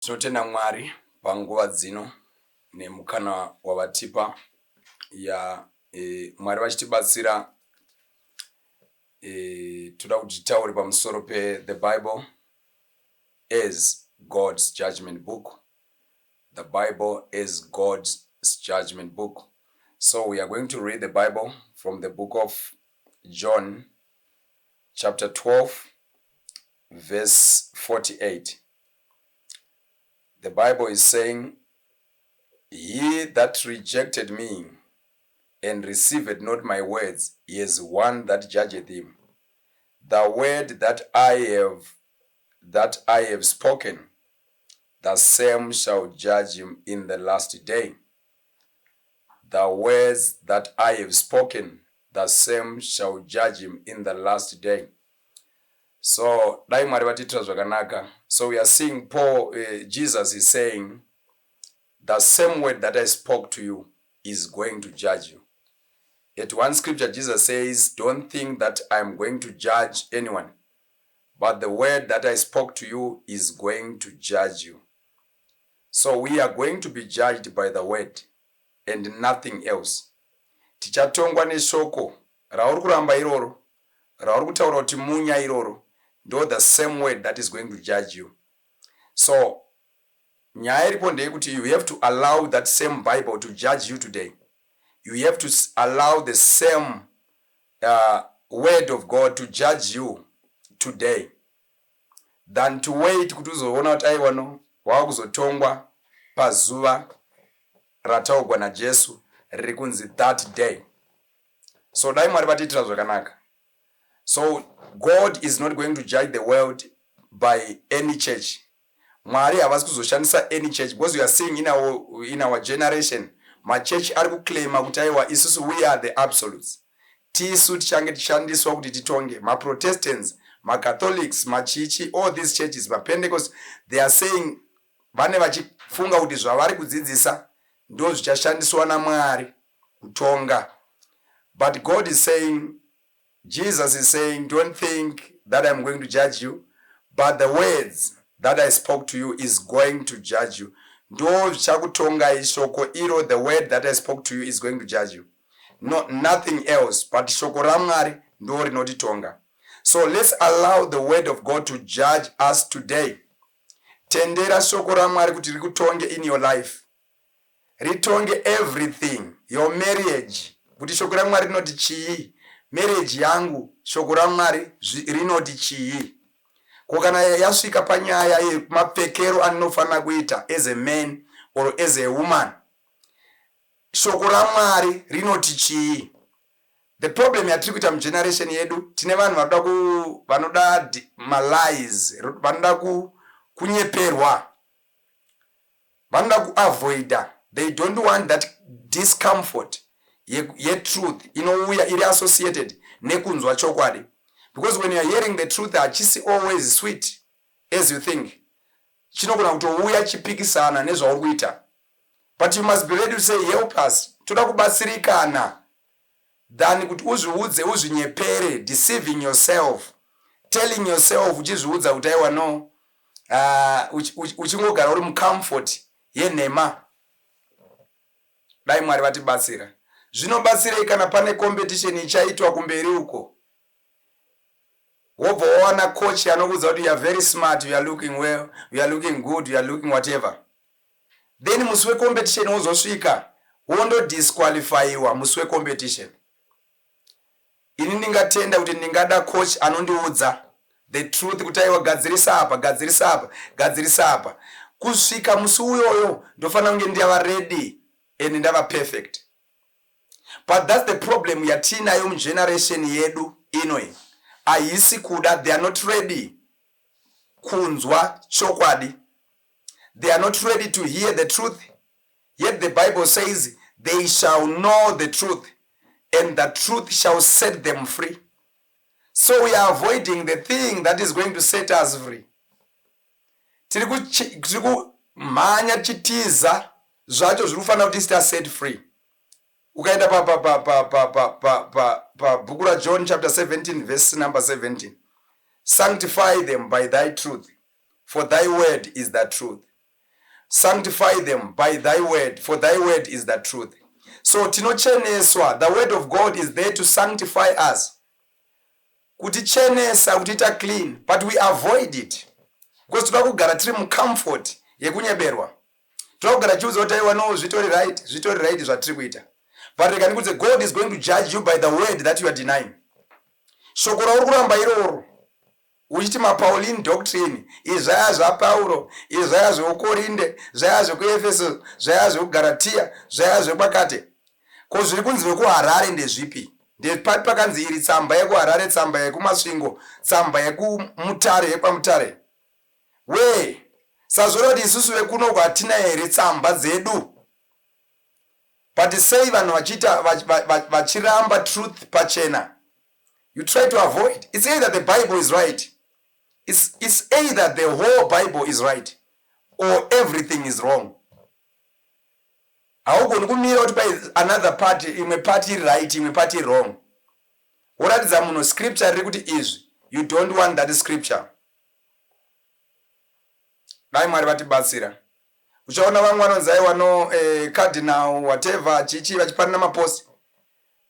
Tinotenda Mwari panguva dzino nemukana wavatipa ya Mwari vachitibatsira toda kuti taure pamusoro the Bible is God's judgment book. The Bible is God's judgment book. So we are going to read the Bible from the book of John chapter 12 verse 48. The Bible is saying, "He that rejected me and received not my words, he is one that judgeth him. The word that I have spoken, the same shall judge him in the last day. The words that I have spoken, the same shall judge him in the last day." So, so we are seeing Jesus is saying, the same word that I spoke to you is going to judge you. At one scripture, Jesus says, don't think that I'm going to judge anyone, but the word that I spoke to you is going to judge you. So we are going to be judged by the word and nothing else. Tichatongwa neshoko rauri kuramba iroro, rauri kutaura kuti munya iroro, ndo the same word that is going to judge you. So nyaya iripo ndeyekuti you have to allow that same Bible to judge you today. You have to allow the same word of God to judge you today, than to wait kuti uzoona kuti aiwano wakuzotongwa pazuva rataugwa naJesu riri kunzi that day. So dai Mwari vatitira zvakanaka. So God is not going to judge the world by any church. Mwari havasi kuzoshandisa any church, because we are seeing in our generation machurch ari kuclaima kuti aiwa isusu we are the absolutes. Tisu tichange tishandiswa kuti titonge. Ma-Protestants, ma-Catholics, machichi, all these churches, ma-Pentecost, they are saying vane vachifunga kuti zvavari kudzidzisa ndo zvichashandiswa naMwari kutonga. But God is saying, Jesus is saying, don't think that I'm going to judge you, but the words that I spoke to you is going to judge you. Ndo zvichakutonga ishoko iro, the word that I spoke to you is going to judge you. Nothing else, but shoko raMwari ndo rinotitonga. So let's allow the word of God to judge us today. Tendera shoko raMwari kuti rikutonge in your life. Ritonge everything, your marriage. Kuti shoko raMwari rinoti chii? Marriage yangu, shoko raMwari rinoti chii? Kana yasvika panyaya yemapfekero anofana kuita as a man or as a woman, shoko raMwari rinoti chii? The problem yatiri kuita mugeneration yedu, tine vanhu vanoda malies, vanoda kunyeperwa, vanoda kuavoida. They don't want that discomfort ye truth inouya iri associated nekunzwa chokwadi. Because when you are hearing the truth, hachisi always sweet as you think. Chinogona kutouya chipikisana nezvauri kuita. But you must be ready to say, help us, toda kubatsirikana, than kuti uzviudze uzvinyepere, deceiving yourself, telling yourself uchizviudza kuti aiwa no, uchingogara uri mucomfort yenhema. Dai Mwari vatibatsira. Zvinobatsirei kana pane competition ichaitwa kumberi uko. Wobva wawana coach anokuudza kuti you are very smart, you are looking well, you are looking good, you are looking whatever. Then musi wecompetition wozosvika wondo disqualifyiwa musi wecompetition. Ini ndingatenda kuti ndingada coach anondiudza the truth kuti aiwa gadzirisa apa, gadzirisa apa, gadzirisa apa. Kusvika musi uyoyo ndofana kunge ndava ready and ndava perfect. But that's the problem yatinayo mugeneration yedu inoi. Aisi kuda, they are not ready kunzwa chokwadi. They are not ready to hear the truth. Yet the Bible says they shall know the truth and the truth shall set them free. So we are avoiding the thing that is going to set us free. Tiriku manya chitiza zvacho zvirufana kuti stay set free. Ukaenda pa book of John chapter 17 verse number 17. Sanctify them by thy truth, for thy word is the truth. Sanctify them by thy word, for thy word is the truth. So tinocheneswa, the word of God is there to sanctify us. Kutichenesa, kutita clean, but we avoid it. Because toda kugara tiri mucomfort yekunyeberwa. Toda kugara chiuzo kuti aiwa no zvitori right zvatiri kuita. But rekanikuti God is going to judge you by the word that you are denying. Shoko rauri kuramba iroro. Uchiti maPauline doctrine, izvaya zvaPauro, izvaya zvekukorinde, zvaya zvekuEfeso, zvaya zvekugaratia, zvaya zvepakati. Ko zviri kunzi vekuHarare ndezvipi? Ndepati pakanzi iri tsamba yekuHarare, tsamba yekumasvingo, tsamba yekumutare, yepamutare. We, sazvora kuti isusu vekunoko hatina here tsamba dzedu. But sei vanhu vachiramba truth pachena. You try to avoid. It's either the Bible is right. It's either the whole Bible is right or everything is wrong. Haugoni kumira kuti pai another party, imwe party right, imwe party wrong. Woratidza munhu scripture riri kuti izvi, you don't want that scripture. Dai Mwari vatibatsira. Uchaona vamwe vanonzi aiwa cardinal whatever chichi vachipanana maposi.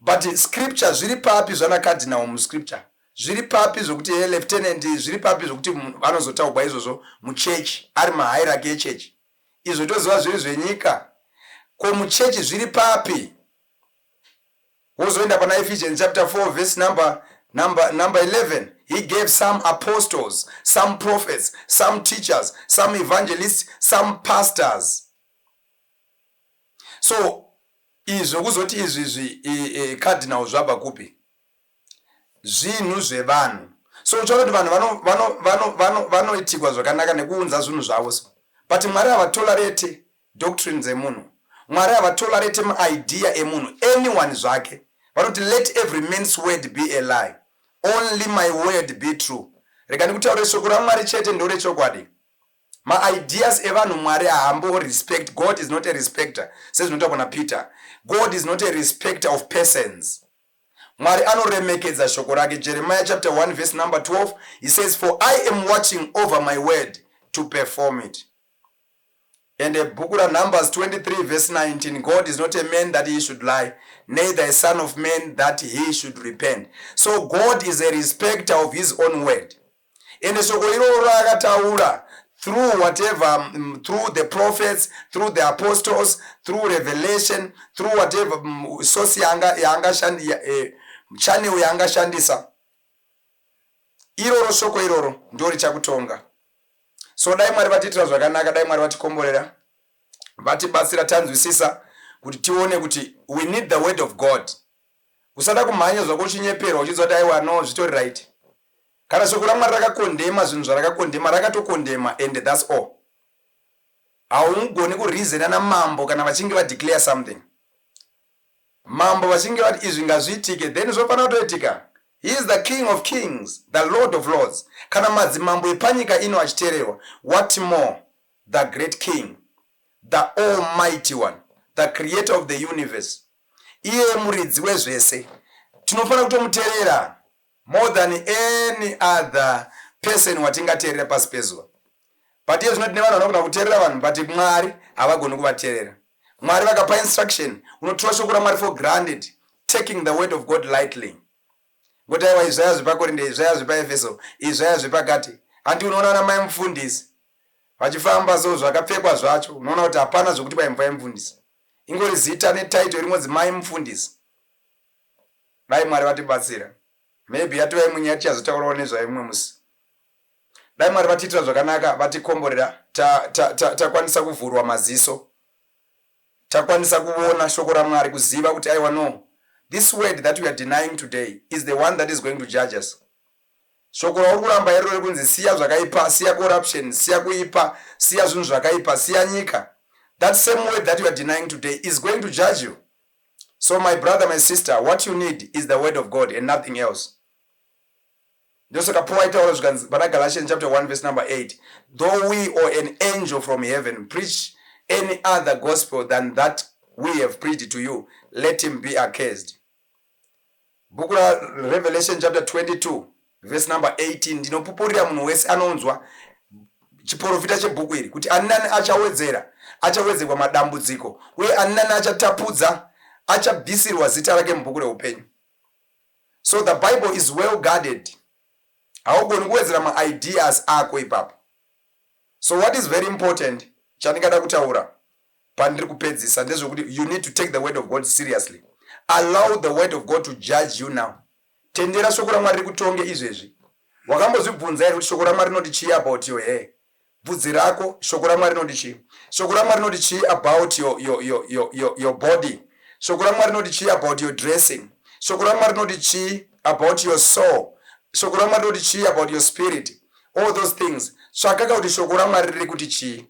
But scripture zviri papi zvana cardinal muscripture. Zviri papi zvokuti lieutenant, zviri papi zvokuti vanozotaurwa izvozvo muchechi ari mahierarchy echechi. Izvo toziva zviri zvenyika. Ko muchechi zviri papi? Wozoenda pana Ephesians chapter 4 verse number 11. He gave some apostles, some prophets, some teachers, some evangelists, some pastors. So izvo kuzoti izvi cardinal zvabva kupi? Zvinhu zvevanhu. So uchaona kuti vanhu vanoitikwa zvakanaka nekuunza zvinhu zvavo. But Mwari havatolerate doctrine dzemunhu. Mwari havatolerate maidea emunhu. Anyone zvake. Vanoti let every man's word be a lie. Only my word be true. Rega ndikutaurire shoko raMwari chete ndorechokwadi. Ma-ideas evanhu Mwari haambo respect. God is not a respecter. Says zvinotaurwa naPeter. God is not a respecter of persons. Mwari anoremekedza shoko rake. Jeremiah chapter 1 verse number 12. He says, for I am watching over my word to perform it. And the book of Numbers 23 verse 19. God is not a man that he should lie, neither a son of man that he should repent. So God is a respecter of his own word. And shoko iroro akataura through whatever, through the prophets, through the apostles, through revelation, through whatever source channel yanga shandisa. Iroro shoko iroro ndori chakutonga. So dai Mwari vatitira zvakanaka, dai Mwari vatikomborera, vatibatsira tanzwisisa kuti tione kuti we need the word of God. Usada kumhanya zvako uchinyeperwa uchizwa kuti aiwa no zvitori right. Kana shoko raMwari rakakondema zvinhu zvarakakondema, rakatokondema, and that's all. Haungoni kureasona namambo kana vachinge vadeclare something. Mambo vachinge vati izvi ngazviitike, then zvofanira kutoitika. He is the King of Kings, the Lord of Lords. Kana madzimambo epanyika ino achiteererwa, what more? The great King, the Almighty One, the Creator of the universe. Iye muridzi wezvese. Tinofanira kutomuteerera more than any other person watingateerera pasi pezuva. But iye zvinoti nevanhu vanogona kuteerera vanhu, but Mwari havagoni kuvateerera. Mwari vakapa instruction, unotora shoko raMwari for granted, taking the word of God lightly. Ngoti aiwa izvaya zvepakorinde, izvaya zvepaEfeso, izvaya zvepakati. Handi unoona na mai mufundisi vachifamba so zvakapfekwa zvacho, unoona kuti hapana zvokuti pai mvai mufundisi. Ingori zita netitle rinonzi mai mufundisi. Dai Mwari vatibatsira. Maybe yatovai munye yatichazotaurawo nezvaimwe musi. Dai Mwari vatitira zvakanaka, vatikomborera, takwanisa kuvhurwa maziso. Takwanisa kuona shoko raMwari, kuziva kuti aiwa no. This word that we are denying today is the one that is going to judge us. Shoko rauri kuramba iro rekunzi siya zvakaipa, siya corruption, siya kuipa, siya zvinhu zvakaipa, siya nyika. That same word that you are denying today is going to judge you. So my brother, my sister, what you need is the word of God and nothing else. Ndosoka Paul itaura zvikanzi pana Galatians chapter 1 verse number 8. Though we or an angel from heaven preach any other gospel than that we have preached to you, let him be accursed. Book of Revelation chapter 22 verse number 18. Ndinopupurira munhu wese anonzwa chiprofita chebhuku iri kuti ani nani achawedzerwa madambudziko uye ani nani achatapudza achabvisirwa zita rake mubhuku reupenyu. So the Bible is well guarded. Haugoni kuwedzera maideas ako ipapo. So what is very important chandingada kutaura pandiri kupedzisa ndezvekuti you need to take the word of God seriously. Allow the word of God to judge you now. Tendera shoko raMwari rikutonge izvezvi. Wakambozvibvunza here kuti shoko raMwari rinoti chii about your hair? Bvudzi rako shoko raMwari rinoti chii? Shoko raMwari rinoti chii about your body? Shoko raMwari rinoti chii about your dressing? Shoko raMwari rinoti chii about your soul? Shoko raMwari rinoti chii about your spirit? All those things. Tsvaka kuti shoko raMwari riri kuti chii.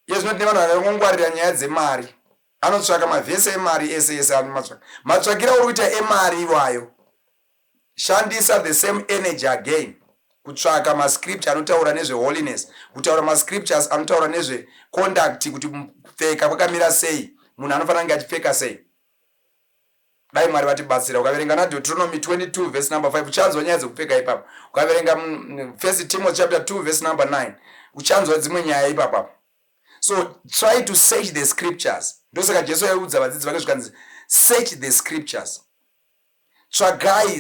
Yezvinoti nevanhu vanongwarira nyaya dzemari anotsvaka mavhesi emari ese anomatsvaka. Matsvakira uri kuita emari iwayo. Shandisa the same energy again kutsvaka mascripture anotaura nezveholiness, kutaura mascriptures anotaura nezveconduct, kuti kupfeka kwakamira sei, munhu anofanira kunge achipfeka sei. Dai Mwari vatibatsira. Ukaverenga naDeuteronomy 22 verse number 5 uchanzwa nyaya dzekupfeka ipapo. Ukaverenga 1 Timothy chapter 2 verse number 9 uchanzwa dzimwe nyaya ipapo. So try to search the scriptures. Ndosaka Jesu yaudza vadzidzi vake zvikanzi search the scriptures. Tsvakai.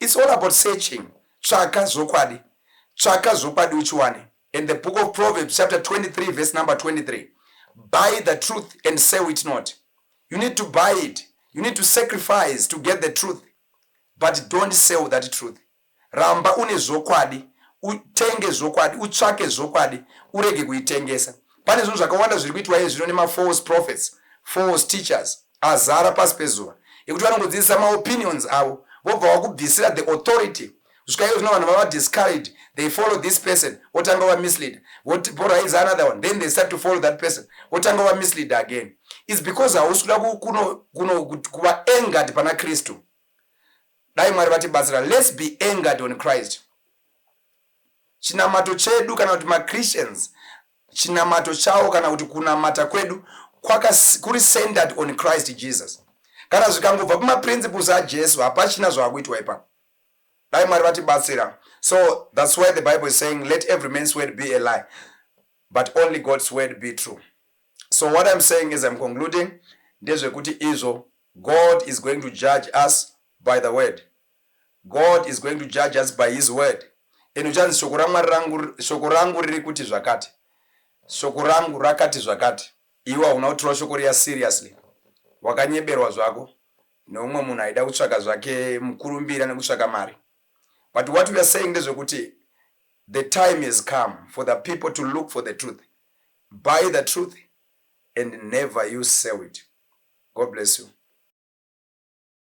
It's all about searching. Tsvaka zvokwadi uchiwane. In the book of Proverbs chapter 23 verse number 23, buy the truth and sell it not. You need to buy it. You need to sacrifice to get the truth, but don't sell that truth. Ramba une zvokwadi, utenge zvokwadi, utsvake zvokwadi, urege kuitengesa. Pane zvinhu zvakawanda zviri kuitwa izvi zvino nema-false prophets, false teachers, azara pasi pezuva. Yekuti vanongodzidzisa ma-opinions avo, vobva vakubvisira the authority. Zvika iyo zvino vanhu vava discouraged, they follow this person, votanga va mislead. Voraise another one, then they start to follow that person, votanga va mislead again. It's because hausi kuda kuva angered pana Kristu. Dai Mwari vatibatsira. Let's be angered on Christ. Chinamato chedu kana kuti ma-Christians, chinamato chavo kana kuti kunamata kwedu kuri centered on Christ Jesus. Kana zvikangobva pama-principles aJesu hapachina zvakuitwa ipapo. Dai Mwari vatibatsira. So that's why the Bible is saying, let every man's word be a lie, but only God's word be true. So what I'm saying is, I'm concluding, ndezvekuti izvo, God is going to judge us by the word. God is going to judge us by his word. Eno chanzi shoko rangu riri kuti zvakati. Shoko rangu rakati zvakati. Iwa unotora shoko riya seriously. Wakanyeberwa zvako. Neumwe munhu aida kutsvaka zvake mukurumbira nekutsvaka mari. But what we are saying ndezvekuti the time has come for the people to look for the truth. Buy the truth and never you sell it. God bless you.